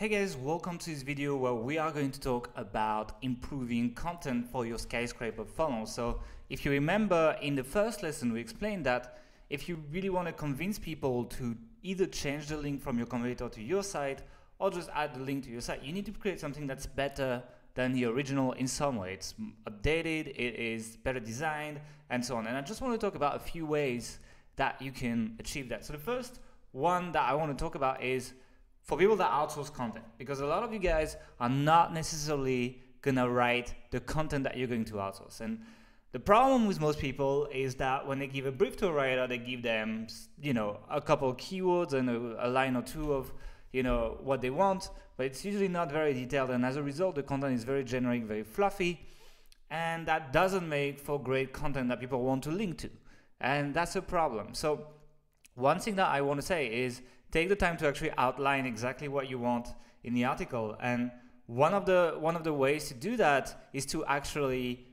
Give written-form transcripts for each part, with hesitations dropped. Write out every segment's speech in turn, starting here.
Hey guys, welcome to this video where we are going to talk about improving content for your Skyscraper funnel. So if you remember in the first lesson we explained that if you really want to convince people to either change the link from your competitor to your site or just add the link to your site, you need to create something that's better than the original in some way. It's updated, it is better designed, and so on. And I just want to talk about a few ways that you can achieve that. So the first one that I want to talk about is for people that outsource content, because a lot of you guys are not necessarily gonna write the content that you're going to outsource. And the problem with most people is that when they give a brief to a writer, they give them, a couple of keywords and a line or two of, what they want, but it's usually not very detailed. And as a result, the content is very generic, very fluffy, and that doesn't make for great content that people want to link to. And that's a problem. So one thing that I want to say is take the time to actually outline exactly what you want in the article. And one of the ways to do that is to actually,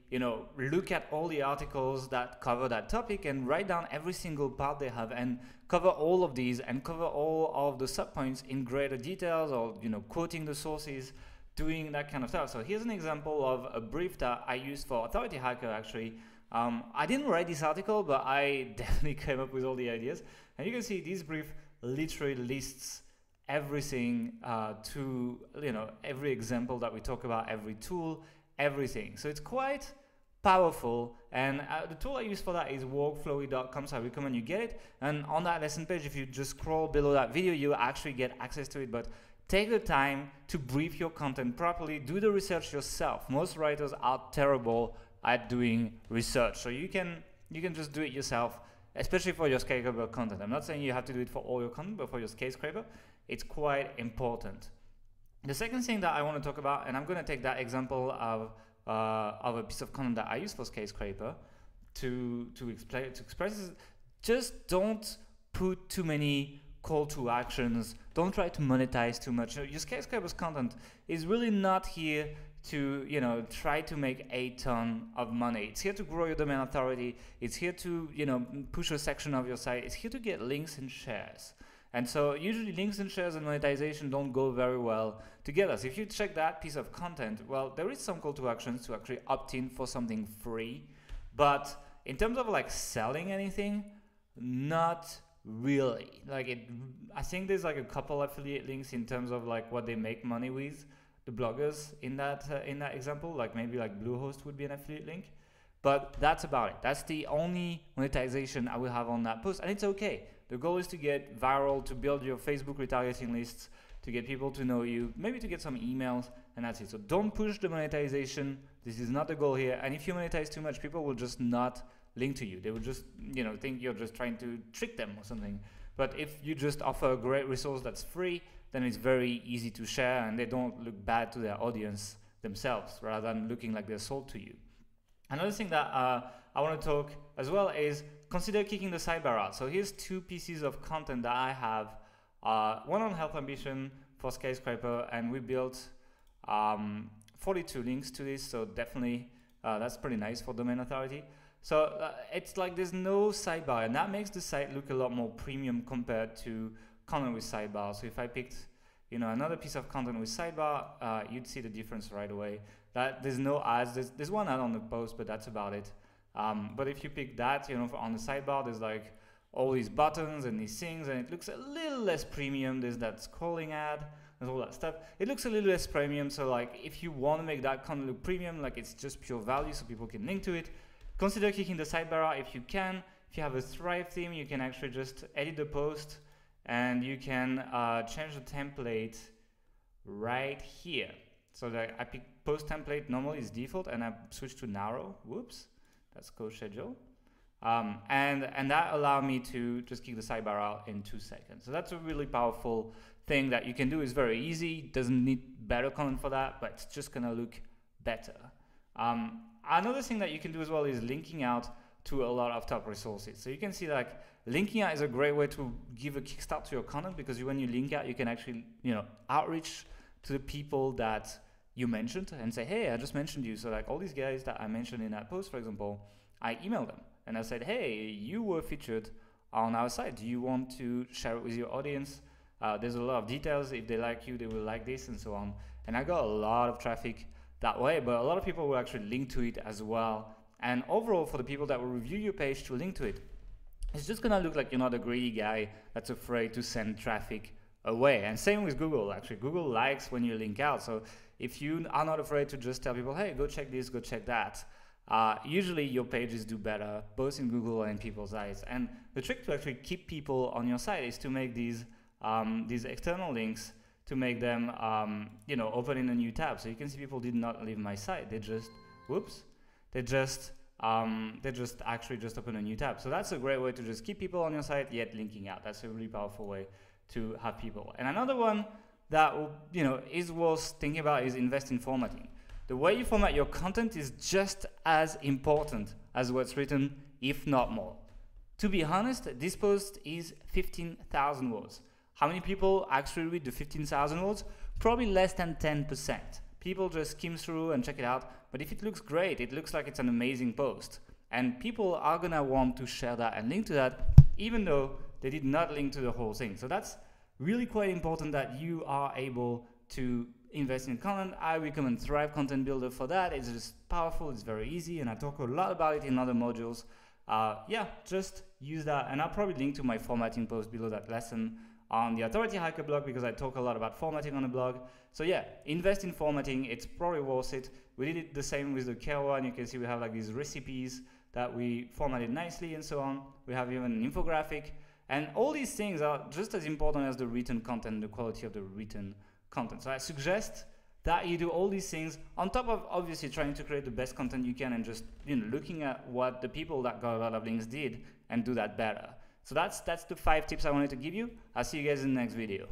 look at all the articles that cover that topic and write down every single part they have and cover all of these and cover all of the subpoints in greater details, or, quoting the sources, doing that kind of stuff. So here's an example of a brief that I used for Authority Hacker actually. I didn't write this article, but I definitely came up with all the ideas. And you can see this brief literally lists everything to every example that we talk about, every tool, everything. So it's quite powerful, and the tool I use for that is workflowy.com, so I recommend you get it. And on that lesson page, if you just scroll below that video, you actually get access to it. But take the time to brief your content properly, do the research yourself. Most writers are terrible at doing research, so you can just do it yourself, especially for your Skyscraper content. I'm not saying you have to do it for all your content, but for your Skyscraper, it's quite important. The second thing that I want to talk about, and I'm going to take that example of a piece of content that I use for Skyscraper to express is just don't put too many call to actions. Don't try to monetize too much. Your Skyscraper's content is really not here to try to make a ton of money. It's here to grow your domain authority. It's here to push a section of your site. It's here to get links and shares. And so usually links and shares and monetization don't go very well together. So if you check that piece of content, well, there is some call to actions to actually opt in for something free, but in terms of like selling anything, not really. I think there's like a couple affiliate links in terms of like what they make money with the bloggers in that example, like maybe like Bluehost would be an affiliate link, but that's about it. That's the only monetization I will have on that post, and it's okay. The goal is to get viral, to build your Facebook retargeting lists, to get people to know you, maybe to get some emails, and that's it. So don't push the monetization. This is not the goal here. And if you monetize too much, people will just not link to you. They will just think you're just trying to trick them or something. But if you just offer a great resource that's free, then it's very easy to share, and they don't look bad to their audience themselves rather than looking like they're sold to you. Another thing that I want to talk as well is consider kicking the sidebar out. So here's two pieces of content that I have. One on health ambition for Skyscraper, and we built 42 links to this, so definitely that's pretty nice for domain authority. So it's like there's no sidebar, and that makes the site look a lot more premium compared to content with sidebar. So if I picked another piece of content with sidebar, you'd see the difference right away. That there's no ads. There's one ad on the post, but that's about it. But if you pick that, on the sidebar, there's like all these buttons and these things, and it looks a little less premium. There's that scrolling ad, there's all that stuff. It looks a little less premium. So like if you want to make that content look premium, like it's just pure value so people can link to it, consider kicking the sidebar out if you can. If you have a Thrive theme, you can actually just edit the post, and you can change the template right here. So that I pick post template, normally is default, and I switch to narrow. Whoops, that's code schedule. And that allowed me to just kick the sidebar out in 2 seconds. So that's a really powerful thing that you can do. It's very easy, doesn't need better content for that, but it's just gonna look better. Another thing that you can do as well is linking out to a lot of top resources. So you can see like linking out is a great way to give a kickstart to your content, because when you link out, you can actually outreach to the people that you mentioned and say, hey, I just mentioned you. So like all these guys that I mentioned in that post, for example, I emailed them and I said, hey, you were featured on our site. Do you want to share it with your audience? There's a lot of details. If they like you, they will like this and so on. And I got a lot of traffic that way, but a lot of people will actually link to it as well. And overall, for the people that will review your page to link to it, it's just gonna look like you're not a greedy guy that's afraid to send traffic away. And same with Google, actually. Google likes when you link out. So if you are not afraid to just tell people, hey, go check this, go check that, usually your pages do better, both in Google and in people's eyes. And the trick to actually keep people on your site is to make these external links, to make them open in a new tab. So you can see people did not leave my site. They just, they just actually just open a new tab. So that's a great way to just keep people on your site yet linking out. That's a really powerful way to have people. And another one that is worth thinking about is invest in formatting. The way you format your content is just as important as what's written, if not more. To be honest, this post is 15,000 words. How many people actually read the 15,000 words? Probably less than 10%. People just skim through and check it out. But if it looks great, it looks like it's an amazing post. And people are gonna want to share that and link to that, even though they did not link to the whole thing. So that's really quite important that you are able to invest in content. I recommend Thrive Content Builder for that. It's just powerful, it's very easy, and I talk a lot about it in other modules. Just use that, and I'll probably link to my formatting post below that lesson on the Authority Hacker blog, because I talk a lot about formatting on the blog. So yeah, invest in formatting, it's probably worth it. We did it the same with the Gael one. You can see we have like these recipes that we formatted nicely and so on. We have even an infographic, and all these things are just as important as the written content, the quality of the written content. So I suggest that you do all these things on top of obviously trying to create the best content you can, and just looking at what the people that got a lot of links did and do that better. So that's the 5 tips I wanted to give you. I'll see you guys in the next video.